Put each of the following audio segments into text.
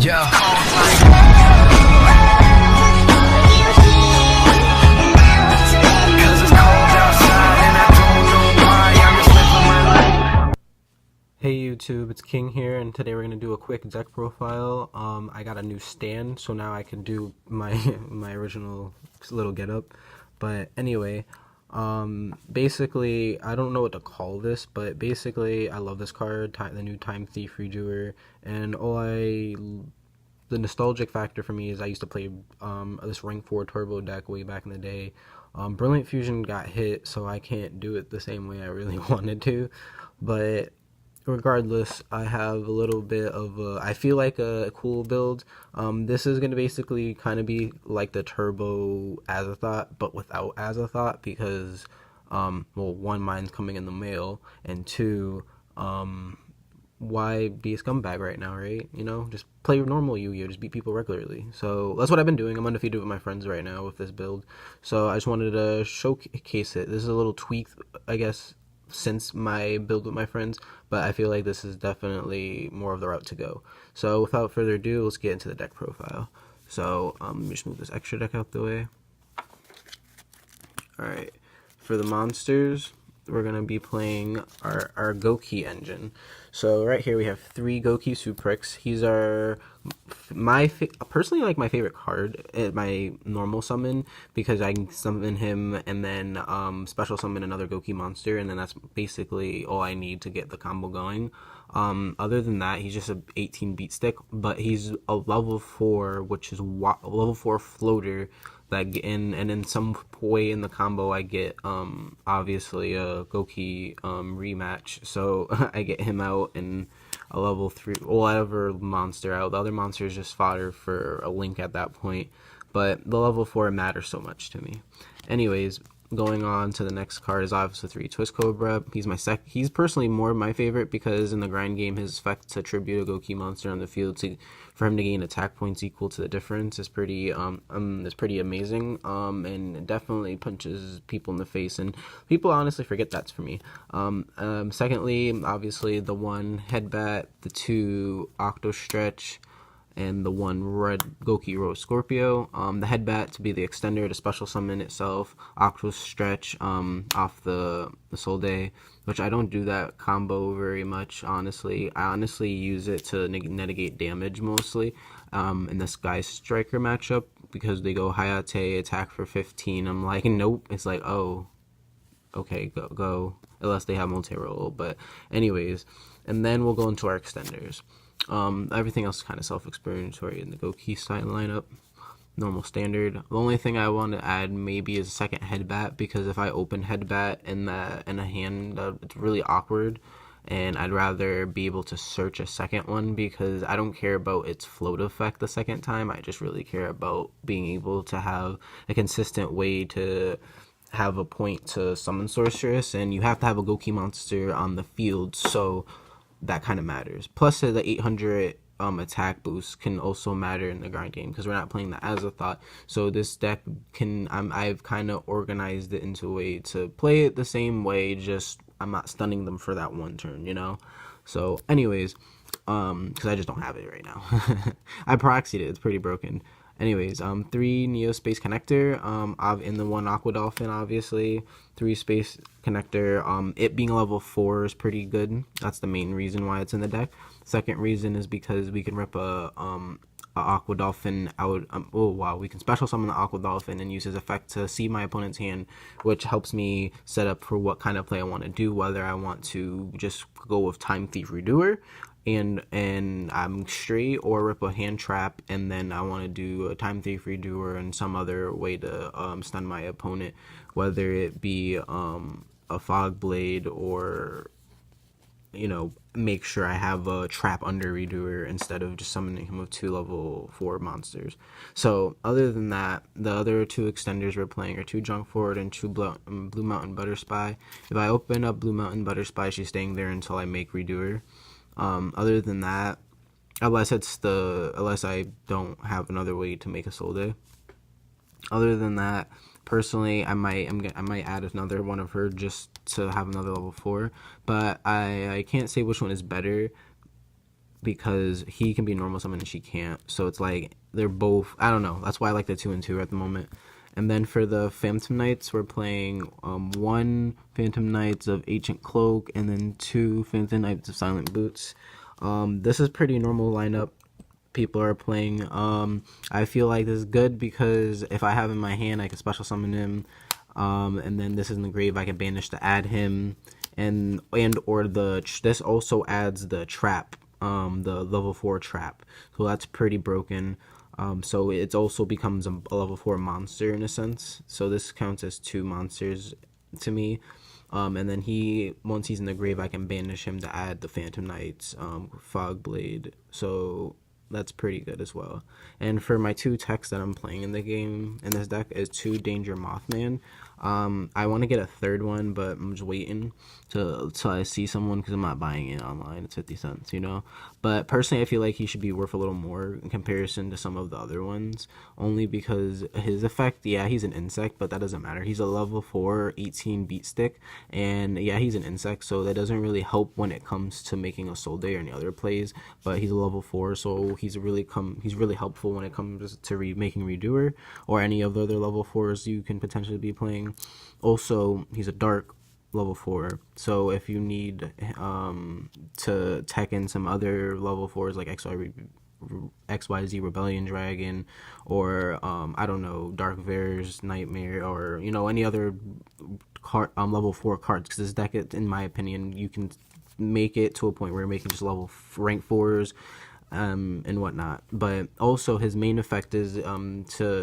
Yeah. Hey YouTube, it's King here, and today we're gonna do a quick deck profile. I got a new stand, so now I can do my my original little getup. But anyway, basically, I don't know what to call this, but basically, I love this card, the new Time Thief Redoer, and the nostalgic factor for me is I used to play this rank 4 turbo deck way back in the day. Brilliant Fusion got hit, so I can't do it the same way I really wanted to, but regardless, I have a little bit of I feel like a cool build. This is going to basically kind of be like the turbo AZATHOT, but without AZATHOT, because well, one, mine's coming in the mail, and two, why be a scumbag right now, right? You know, just play normal Yu-Gi-Oh, just beat people regularly. So that's what I've been doing. I'm undefeated with my friends right now with this build, so I just wanted to showcase it. This is a little tweak, I guess, since my build with my friends, but I feel like this is definitely more of the route to go. So without further ado, let's get into the deck profile. So let me just move this extra deck out the way. Alright, for the monsters, we're going to be playing our Gouki engine. So right here we have 3 Gouki Suprix. He's personally like my favorite card at my normal summon, because I can summon him and then special summon another Gouki monster, and then that's basically all I need to get the combo going. Other than that, he's just a 18 beat stick, but he's a level 4, which is a level 4 floater that and in some way in the combo I get obviously a Gouki rematch, so I get him out and a level 3 whatever monster out. The other monster is just fodder for a link at that point, but the level 4 matters so much to me. Anyways, going on to the next card is obviously 3 Twist Cobra. He's personally more my favorite, because in the grind game his effects attribute a Gouki monster on the field for him to gain attack points equal to the difference is pretty amazing, and it definitely punches people in the face, and people honestly forget that's for me. Secondly, obviously the 1 Headbat, the 2 Octo Stretch, and the 1 red Gouki Rose Scorpio. The Headbat to be the extender to special summon itself, Octo Stretch off the Soul Day, which I don't do that combo very much, honestly. I honestly use it to negate damage mostly in the Sky Striker matchup, because they go Hayate, attack for 15. I'm like, nope. It's like, oh, okay, go, unless they have multi-roll. But anyways, and then we'll go into our extenders. Everything else is kind of self-explanatory in the Gouki side lineup. Normal standard. The only thing I want to add maybe is a second Headbat, because if I open Headbat in a hand, it's really awkward, and I'd rather be able to search a second one, because I don't care about its float effect the second time. I just really care about being able to have a consistent way to have a point to summon Sorceress, and you have to have a Gouki monster on the field, so that kind of matters. Plus the 800 attack boost can also matter in the grind game, because we're not playing the AZATHOT, so this deck I've kind of organized it into a way to play it the same way, just I'm not stunning them for that one turn, you know. So anyways, because I just don't have it right now. I proxied it, it's pretty broken. Anyways, 3 Neo Space Connector, in the 1 Aqua Dolphin, obviously. 3 Space Connector, it being level 4 is pretty good. That's the main reason why it's in the deck. Second reason is because we can rip a Aqua Dolphin out. Oh wow, we can special summon the Aqua Dolphin and use his effect to see my opponent's hand, which helps me set up for what kind of play I want to do, whether I want to just go with Time Thief Redoer and I'm straight, or rip a hand trap, and then I want to do a Time Thief Redoer and some other way to stun my opponent, whether it be a Fog Blade, or, you know, make sure I have a trap under Redoer instead of just summoning him with 2 level 4 monsters. So other than that, the other 2 extenders we're playing are 2 Junk Forward and 2 Blue Mountain Butterspy. If I open up Blue Mountain Butterspy, she's staying there until I make Redoer. Other than that, unless I don't have another way to make a Soul Day. Other than that, personally, I might add another one of her just to have another level 4, but I can't say which one is better, because he can be normal summon and she can't. So it's like they're both. I don't know. That's why I like the 2 and 2 at the moment. And then for the Phantom Knights, we're playing one Phantom Knights of Ancient Cloak and then two Phantom Knights of Silent Boots. This is pretty normal lineup people are playing. I feel like this is good because if I have in my hand, I can special summon him. And then this is in the grave, I can banish to add him, and or this also adds the trap, the level 4 trap. So that's pretty broken. So it also becomes a level 4 monster in a sense. So this counts as 2 monsters to me. And then once he's in the grave, I can banish him to add the Phantom Knights, Fog Blade. So that's pretty good as well. And for my 2 techs that I'm playing in the game in this deck is 2 Danger Mothman. I want to get a third one, but I'm just waiting till I see someone because I'm not buying it online. It's 50 cents, you know. But personally, I feel like he should be worth a little more in comparison to some of the other ones, only because his effect, yeah, he's an insect, but that doesn't matter. He's a level 4, 18 beat stick, and yeah, he's an insect, so that doesn't really help when it comes to making a Soul Day or any other plays. But he's a level 4, so he's really helpful when it comes to making Redoer or any of the other level 4s you can potentially be playing. Also, he's a dark level 4, so if you need to tech in some other level 4s like XYZ Rebellion Dragon, or I don't know, Dark Vare's Nightmare, or you know, any other level 4 cards, because this deck, in my opinion, you can make it to a point where you're making just rank 4s and whatnot. But also his main effect is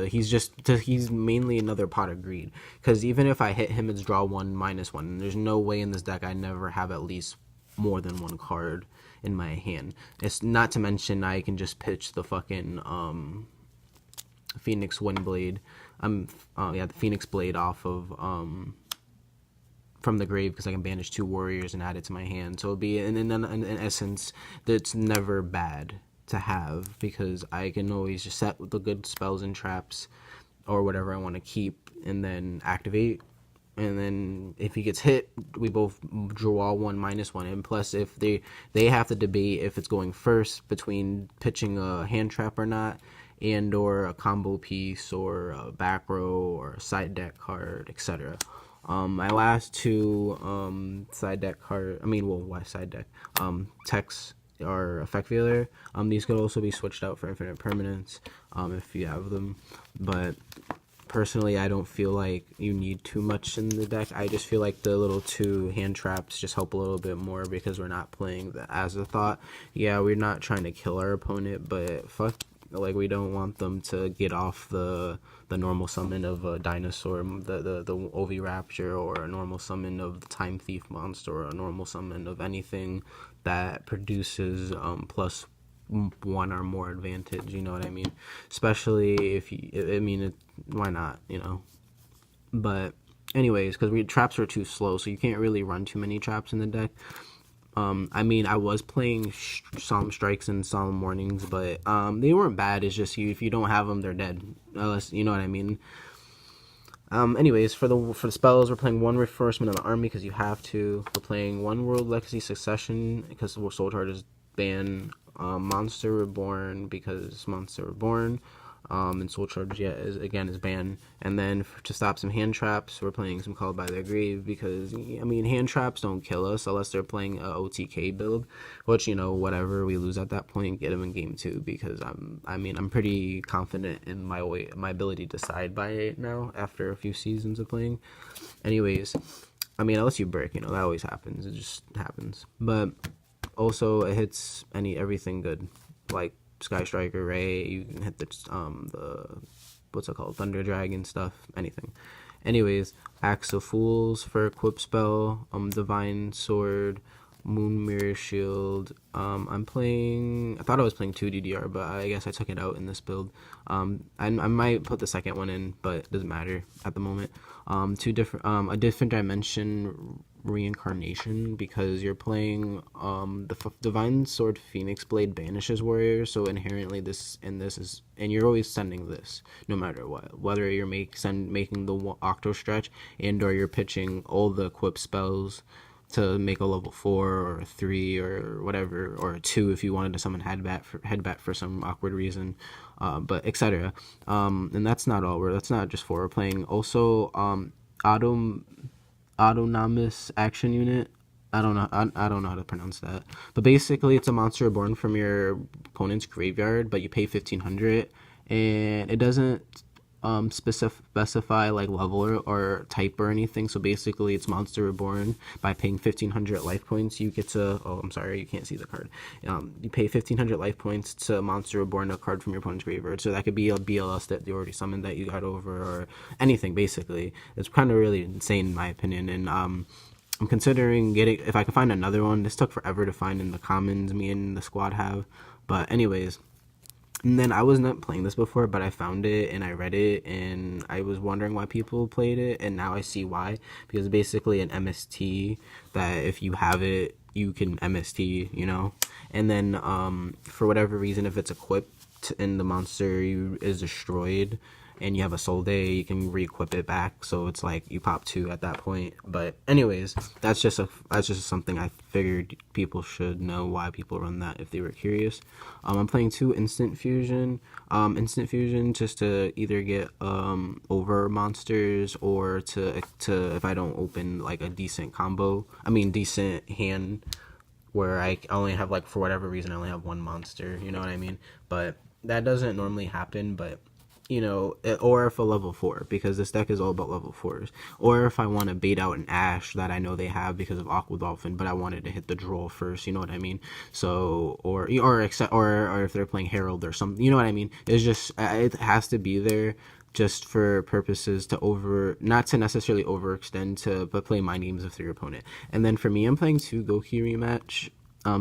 he's mainly another Pot of Greed, because even if I hit him, it's draw 1 -1, and there's no way in this deck I never have at least more than 1 card in my hand. It's not to mention I can just pitch the fucking Phoenix Windblade, the Phoenix Blade off of from the grave, because I can banish 2 warriors and add it to my hand. So it'll be in essence that's never bad to have, because I can always just set the good spells and traps or whatever I want to keep and then activate. And then if he gets hit, we both draw 1 -1. And plus, if they have to debate if it's going first between pitching a hand trap or not, and or a combo piece or a back row or a side deck card, etc. My last 2 side deck card, why side deck? Techs are Effect Veiler. These could also be switched out for Infinite Permanence if you have them. But personally, I don't feel like you need too much in the deck. I just feel like the little 2 hand traps just help a little bit more, because we're not playing the AZATHOT. Yeah, we're not trying to kill our opponent, but like, we don't want them to get off the normal summon of a dinosaur, the Ovi Rapture, or a normal summon of the Time Thief monster, or a normal summon of anything that produces +1 or more advantage. You know what I mean? Especially if why not? You know. But anyways, because traps are too slow, so you can't really run too many traps in the deck. I was playing Solemn Strikes and Solemn Warnings, but they weren't bad. It's just if you don't have them, they're dead. Unless, you know what I mean. Anyways, for the spells, we're playing 1 Reinforcement of the Army because you have to. We're playing 1 World Legacy Succession because Soul Charge is banned. Monster Reborn because Monster Reborn. And Soul Charge is banned. And then to stop some hand traps, we're playing some Called by Their Grave, because hand traps don't kill us unless they're playing a OTK build, which, whatever, we lose at that point, get them in game 2, because I'm pretty confident in my ability to side by it now after a few seasons of playing. Anyways, unless you break, that always happens. It just happens. But also it hits everything good, like Sky Striker, Ray. You can hit the what's it called, Thunder Dragon stuff, anything. Anyways, Axe of Fools for equip spell, Divine Sword, Moon Mirror Shield. I thought I was playing 2 DDR, but I guess I took it out in this build. I might put the second one in, but it doesn't matter at the moment. A different dimension reincarnation, because you're playing the Divine Sword Phoenix Blade banishes warriors, so inherently and you're always sending this no matter what, whether you're making the Octo Stretch and or you're pitching all the equip spells to make a level 4 or a 3 or whatever, or a 2 if you wanted to summon headbat for some awkward reason, but etc. And that's not all. That's not just for. We're playing also auto autonomous action unit. I don't know how to pronounce that. But basically, it's a monster born from your opponent's graveyard, but you pay 1,500, and it doesn't specify like level or type or anything. So basically, it's monster reborn. By paying 1,500 life points, you get to. Oh, I'm sorry, you can't see the card. You pay 1,500 life points to monster reborn a card from your opponent's graveyard. So that could be a BLS that you already summoned that you got over, or anything. Basically, it's kind of really insane in my opinion, and I'm considering getting, if I can find another one. This took forever to find in the commons me and the squad have. But anyways, and then I was not playing this before, but I found it and I read it and I was wondering why people played it, and now I see why. Because it's basically an MST that if you have it, you can MST, you know? And then for whatever reason, if it's equipped and the monster is destroyed, and you have a soul day, you can re-equip it back, so it's like you pop 2 at that point. But anyways, that's just something I figured people should know why people run that if they were curious. I'm playing 2 instant fusion just to either get over monsters, or to if I don't open like a decent decent hand where I only have, like, for whatever reason I only have 1 monster, you know what I mean? But that doesn't normally happen. But or if a level 4, because this deck is all about level 4s, or if I want to bait out an Ash that I know they have because of Aqua Dolphin, but I wanted to hit the draw first, you know what I mean? So, or if they're playing Herald or something, you know what I mean? It's just, it has to be there just for purposes to not to necessarily overextend but play mind games with your opponent. And then for me, I'm playing 2 Gouki rematch.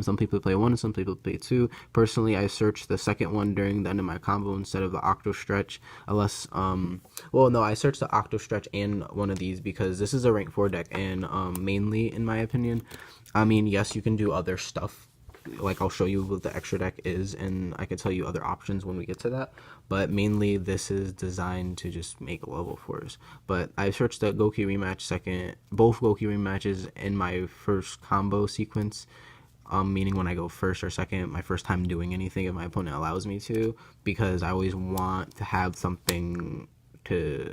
Some people play 1 and some people play 2. Personally, I searched the second one during the end of my combo instead of the Octo Stretch. Unless, I searched the Octo Stretch and one of these because this is a rank 4 deck, and mainly, in my opinion, I mean, yes, you can do other stuff. Like, I'll show you what the extra deck is, and I can tell you other options when we get to that. But mainly, this is designed to just make level 4s. But I searched the Gouki rematch second, both Gouki rematches in my first combo sequence. Meaning when I go first or second, my first time doing anything if my opponent allows me to, because I always want to have something to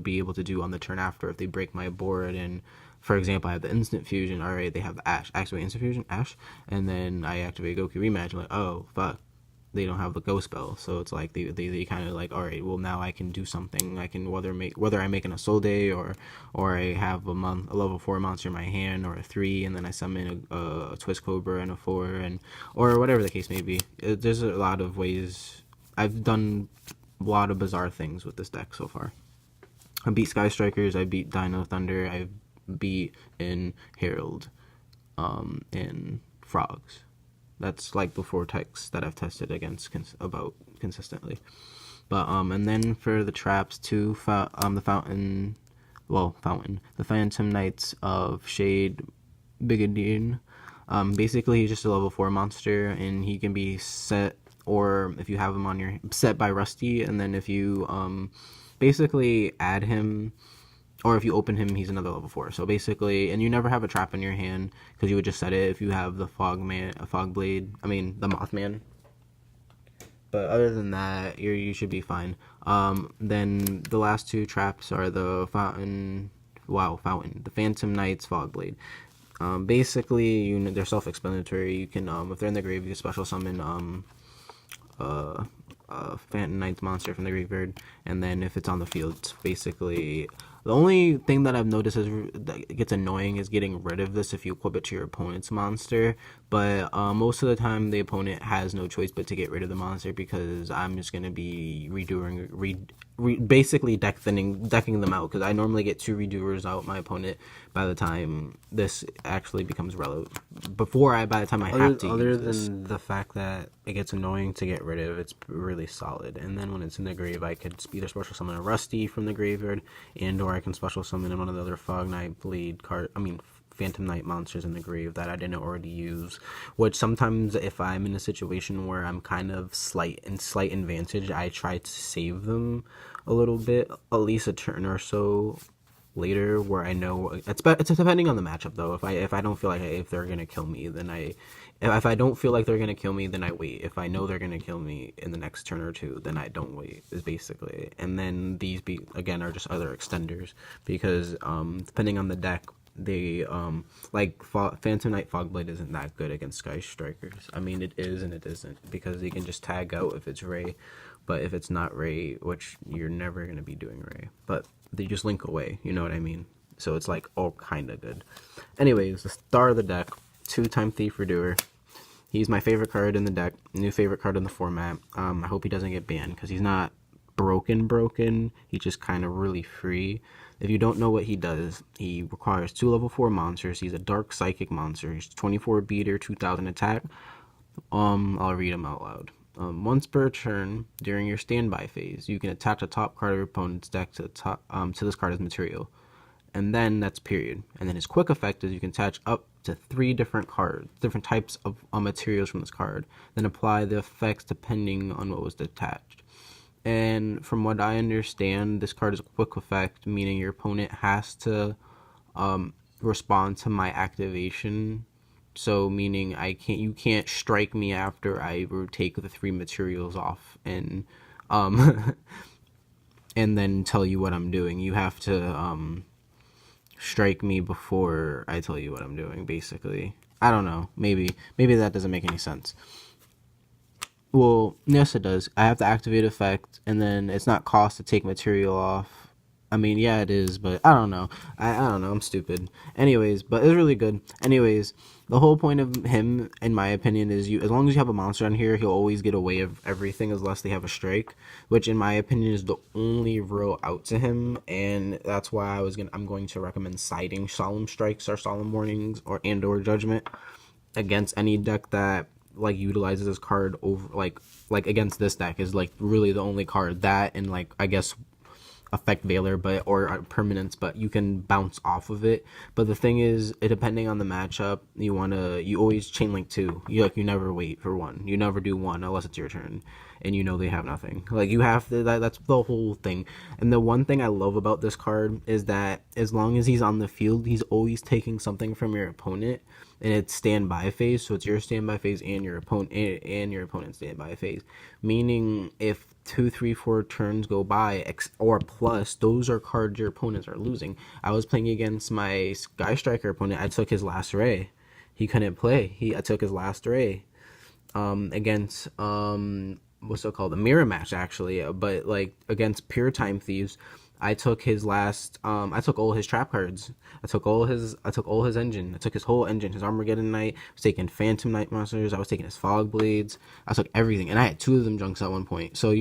be able to do on the turn after if they break my board. And for example, I have the instant fusion. All right, they have Ash, activate instant fusion, Ash, and then I activate Gouki rematch. I'm like, oh fuck, they don't have the ghost spell, so it's like they kind of like, all right, well, now I can do something. I can whether I'm making a soul day, or I have a level 4 monster in my hand, or a 3, and then I summon a twist cobra and a 4, and or whatever the case may be. There's a lot of ways. I've done a lot of bizarre things with this deck so far. I beat Sky Strikers, I beat Dino Thunder, I beat in Herald, and Frogs. That's like before techs that I've tested against about consistently. But and then for the traps, the Fountain, the Phantom Knights of Shade Bigadine. Basically, he's just a level 4 monster, and he can be set, or if you have him on your set by Rusty, and then if you basically add him, or if you open him, he's another level 4. So basically, and you never have a trap in your hand because you would just set it if you have the the Mothman. But other than that, you should be fine. Then the last 2 traps are the Fountain, the Phantom Knights, Fogblade. Basically, they're self-explanatory. You can, if they're in the grave, you can special summon Phantom Knights monster from the graveyard, and then if it's on the field, it's basically the only thing that I've noticed that gets annoying is getting rid of this if you equip it to your opponent's monster. But most of the time, the opponent has no choice but to get rid of the monster, because I'm just gonna be basically decking them out, because I normally get 2 redoers out my opponent by the time this actually becomes relevant. By the time I have to use this. Other than the fact that it gets annoying to get rid of, it's really solid. And then when it's in the grave, I could either special summon a Rusty from the graveyard, or I can special summon one of the other Fog Knight Phantom Knight monsters in the grave that I didn't already use. Which sometimes, if I'm in a situation where I'm kind of slight advantage, I try to save them a little bit, at least a turn or so, later where I know it's depending on the matchup though. If I don't feel like if they're gonna kill me, then if I don't feel like they're gonna kill me, then I wait. If I know they're gonna kill me in the next turn or two, then I don't wait. Is basically, and then these again are just other extenders because depending on the deck, they like Phantom Knight Fogblade isn't that good against Sky Strikers. I mean, it is and it isn't because they can just tag out if it's Ray, but if it's not Ray, which you're never gonna be doing Ray, but they just link away. You know what I mean? So it's like all kind of good. Anyways, the star of the deck, 2-time Thief Redoer. He's my favorite card in the deck, new favorite card in the format. I hope he doesn't get banned because he's not broken. He's just kind of really free. If you don't know what he does, he requires 2 level 4 monsters. He's a dark psychic monster. He's 24 beater, 2000 attack. I'll read him out loud. Once per turn during your standby phase, you can attach a top card of your opponent's deck to the top to this card as material, and then that's period. And then his quick effect is you can attach up to 3 different types of materials from this card, then apply the effects depending on what was attached. And from what I understand, this card is a quick effect, meaning your opponent has to respond to my activation. So meaning you can't strike me after I take the 3 materials off and and then tell you what I'm doing. You have to strike me before I tell you what I'm doing, basically. I don't know. Maybe that doesn't make any sense. Well, yes, it does. I have to activate effect, and then it's not cost to take material off. I mean, yeah, it is, but I don't know. I don't know. I'm stupid. Anyways, but it's really good. Anyways, the whole point of him, in my opinion, is as long as you have a monster on here, he'll always get away of everything unless they have a strike, which in my opinion is the only row out to him, and that's why I'm going to recommend siding Solemn Strikes or Solemn Warnings or Judgment against any deck that like utilizes this card over like against this deck is like really the only card that, and like I guess affect Veiler, or permanence, but you can bounce off of it. But the thing is, depending on the matchup, you always chain link 2. You never wait for 1. You never do 1 unless it's your turn, and you know they have nothing. Like you have to. That's the whole thing. And the one thing I love about this card is that as long as he's on the field, he's always taking something from your opponent, and it's standby phase. So it's your standby phase and your opponent's standby phase. Meaning if 2, 3, 4 turns go by or plus, those are cards your opponents are losing. I was playing against my Sky Striker opponent. I took his last Ray. He couldn't play. I took his last Ray. Against what's it called? A mirror match actually. But like against Pure Time Thieves, I took his last. I took all his trap cards. I took all his engine. I took his whole engine. His Armageddon Knight. I was taking Phantom Knight monsters. I was taking his Fog Blades. I took everything, and I had 2 of them junks at one point. So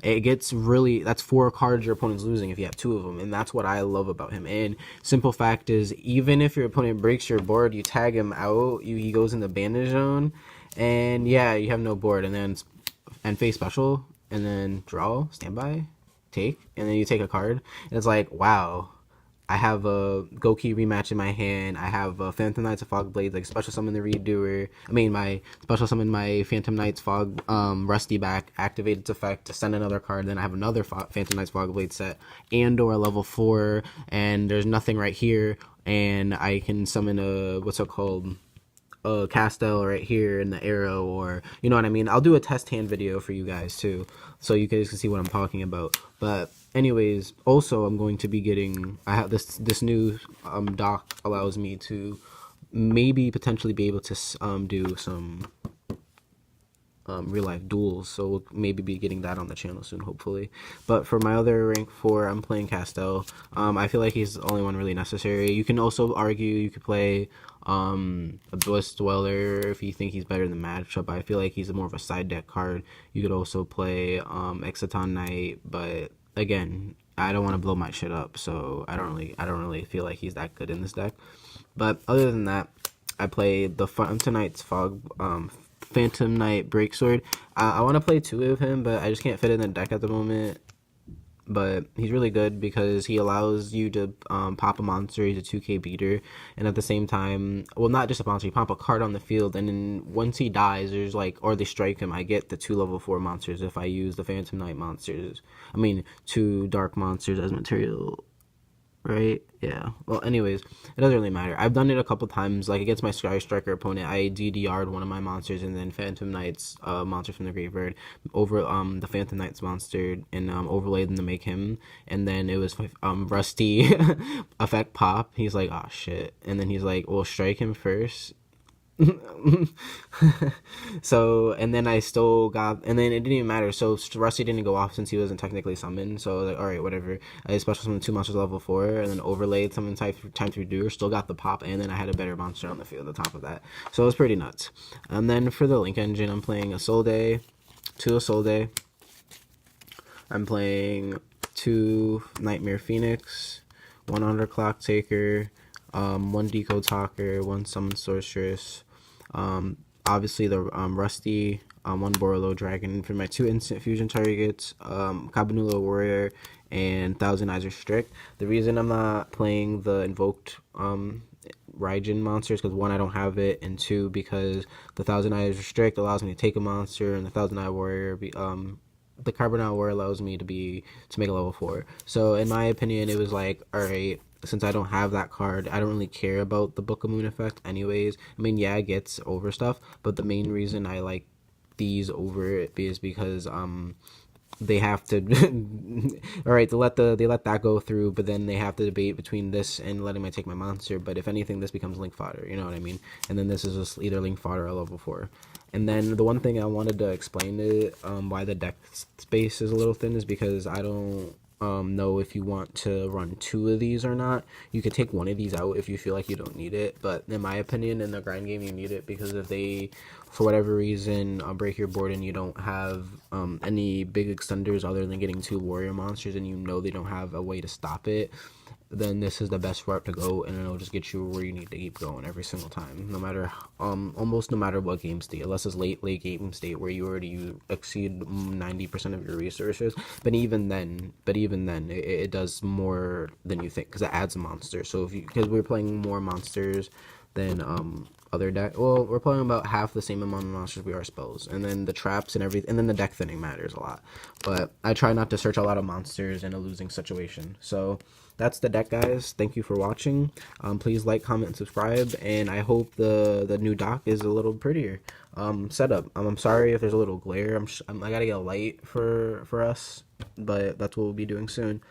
it gets really. That's 4 cards your opponent's losing if you have 2 of them, and that's what I love about him. And simple fact is, even if your opponent breaks your board, you tag him out. He goes in the bandage zone, and yeah, you have no board, and face special, and then draw, standby, take, and then you take a card, and it's like, wow, I have a Gouki rematch in my hand. I have a Phantom Knights of Fog Blades, like special summon the Redoer. My special summon my Phantom Knights Fog Rusty back, activate its effect to send another card. Then I have another Phantom Knights Fog Blade set and/or level 4, and there's nothing right here, and I can summon a Castel right here in the arrow, or you know what I mean. I'll do a test hand video for you guys too, so you guys can see what I'm talking about. But anyways, also I'm going to be getting. I have this new doc allows me to maybe potentially be able to do some real life duels, so we'll maybe be getting that on the channel soon, hopefully. But for my other rank 4, I'm playing Castel. I feel like he's the only one really necessary. You can also argue you could play a Bliss Dweller if you think he's better in the matchup. I feel like he's more of a side deck card. You could also play AZATHOT Knight, but again, I don't want to blow my shit up, so I don't really feel like he's that good in this deck. But other than that, I played the Phantom Knight's Phantom Knight Breaksword. I want to play 2 of him, but I just can't fit in the deck at the moment. But he's really good because he allows you to pop a monster. He's a 2k beater, and at the same time, well, not just a monster, you pop a card on the field, and then once he dies, or they strike him, I get the 2 level 4 monsters if I use the Phantom Knight monsters. 2 dark monsters as material. right? Yeah. Well, anyways, it doesn't really matter. I've done it a couple times. Like against my Sky Striker opponent, I DDR'd one of my monsters, and then Phantom Knight's monster from the graveyard over the Phantom Knight's monster, and overlaid them to make him. And then it was Rusty effect pop. He's like, oh shit, and then he's like, well, strike him first. So, and then I still got, and then it didn't even matter. So Rusty didn't go off since he wasn't technically summoned. So I was like, all right, whatever. I special summoned two monsters level 4, and then overlaid summon type time 3 doer. Still got the pop, and then I had a better monster on the field on top of that. So it was pretty nuts. And then for the Link engine, I'm playing a Soul Day, two Soul Day. I'm playing two Nightmare Phoenix, one Underclock Taker, one Decode Talker, one Summon Sorceress. Obviously the Rusty, one Borolo Dragon for my two instant fusion targets, Cabanula Warrior, and Thousand Eyes Restrict. The reason I'm not playing the invoked Raijin monsters because one, I don't have it, and two, because the Thousand Eyes Restrict allows me to take a monster, and the Thousand Eye Warrior the Carbonite War allows me to make a level 4. So in my opinion, it was like, all right, since I don't have that card, I don't really care about the Book of Moon effect anyways. I mean, yeah, it gets over stuff, but the main reason I like these over it is because they have to all right, they let that go through, but then they have to debate between this and letting me take my monster. But if anything, this becomes link fodder, you know what I mean? And then this is just either link fodder or level 4. And then the one thing I wanted to explain to why the deck space is a little thin is because I don't know if you want to run two of these or not. You could take one of these out if you feel like you don't need it, but in my opinion, in the grind game, you need it because if they, for whatever reason, break your board and you don't have any big extenders other than getting two warrior monsters, and you know they don't have a way to stop it, then this is the best route to go, and it'll just get you where you need to keep going every single time, no matter almost no matter what game state, unless it's late game state where you exceed 90% of your resources. But even then it does more than you think because it adds a monster. So if you, because we're playing more monsters than other deck, well, we're playing about half the same amount of monsters we are spells, and then the traps and everything, and then the deck thinning matters a lot. But I try not to search a lot of monsters in a losing situation. So that's the deck, guys. Thank you for watching. Please like, comment, and subscribe, and I hope the new dock is a little prettier setup. I'm sorry if there's a little glare. I gotta get a light for us, but that's what we'll be doing soon.